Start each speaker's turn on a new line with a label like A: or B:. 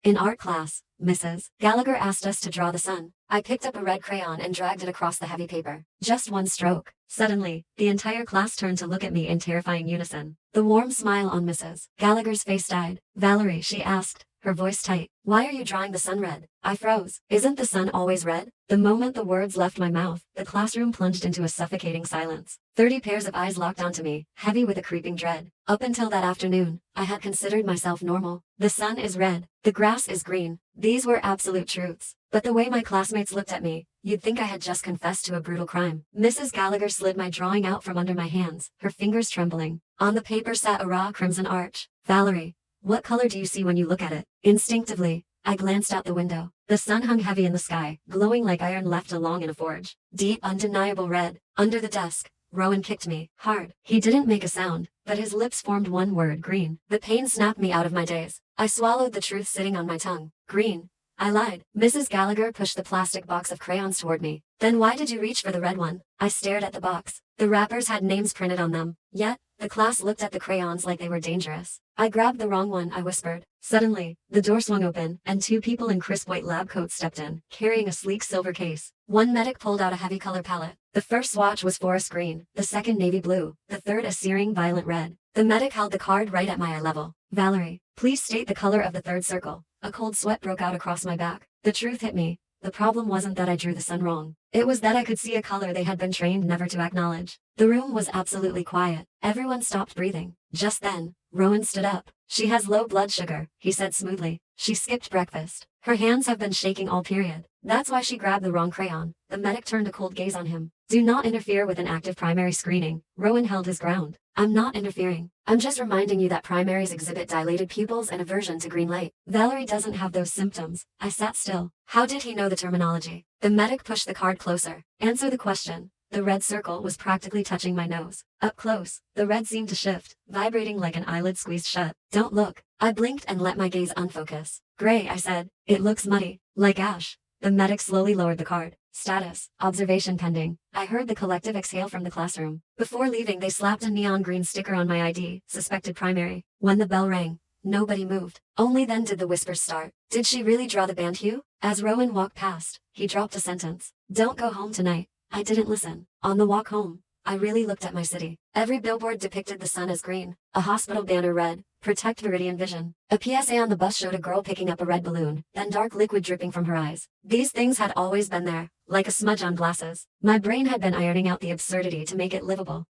A: In art class, Mrs. Gallagher asked us to draw the sun. I picked up a red crayon and dragged it across the heavy paper. Just one stroke. Suddenly, the entire class turned to look at me in terrifying unison. The warm smile on Mrs. Gallagher's face died. Valerie, she asked, her voice tight. Why are you drawing the sun red? I froze. Isn't the sun always red? The moment the words left my mouth, the classroom plunged into a suffocating silence. 30 pairs of eyes locked onto me, heavy with a creeping dread. Up until that afternoon, I had considered myself normal. The sun is red. The grass is green. These were absolute truths. But the way my classmates looked at me, you'd think I had just confessed to a brutal crime. Mrs. Gallagher slid my drawing out from under my hands, her fingers trembling. On the paper sat a raw crimson arch. Valerie, what color do you see when you look at it? Instinctively, I glanced out the window. The sun hung heavy in the sky, glowing like iron left along in a forge. Deep, undeniable red. Under the desk, Rowan kicked me, hard. He didn't make a sound, but his lips formed one word, green. The pain snapped me out of my daze. I swallowed the truth sitting on my tongue. Green. I lied. Mrs. Gallagher pushed the plastic box of crayons toward me. Then why did you reach for the red one? I stared at the box. The wrappers had names printed on them. Yet, the class looked at the crayons like they were dangerous. I grabbed the wrong one, I whispered. Suddenly, the door swung open, and 2 people in crisp white lab coats stepped in, carrying a sleek silver case. One medic pulled out a heavy color palette. The first swatch was forest green, the second navy blue, the third a searing violet red. The medic held the card right at my eye level. Valerie, please state the color of the third circle. A cold sweat broke out across my back. The truth hit me. The problem wasn't that I drew the sun wrong. It was that I could see a color they had been trained never to acknowledge. The room was absolutely quiet. Everyone stopped breathing. Just then, Rowan stood up. She has low blood sugar, he said smoothly. She skipped breakfast. Her hands have been shaking all period. That's why she grabbed the wrong crayon. The medic turned a cold gaze on him. Do not interfere with an active primary screening. Rowan held his ground. I'm not interfering. I'm just reminding you that primaries exhibit dilated pupils and aversion to green light. Valerie doesn't have those symptoms. I sat still. How did he know the terminology? The medic pushed the card closer. Answer the question. The red circle was practically touching my nose. Up close, the red seemed to shift, vibrating like an eyelid squeezed shut. Don't look. I blinked and let my gaze unfocus. Gray, I said. It looks muddy. Like ash. The medic slowly lowered the card. Status, observation pending. I heard the collective exhale from the classroom. Before leaving, they slapped a neon green sticker on my ID, suspected primary. When the bell rang, nobody moved. Only then did the whispers start. Did she really draw the band hue? As Rowan walked past, he dropped a sentence. Don't go home tonight. I didn't listen. On the walk home, I really looked at my city. Every billboard depicted the sun as green, a hospital banner red, protect Viridian vision. A PSA on the bus showed a girl picking up a red balloon, then dark liquid dripping from her eyes. These things had always been there, like a smudge on glasses. My brain had been ironing out the absurdity to make it livable.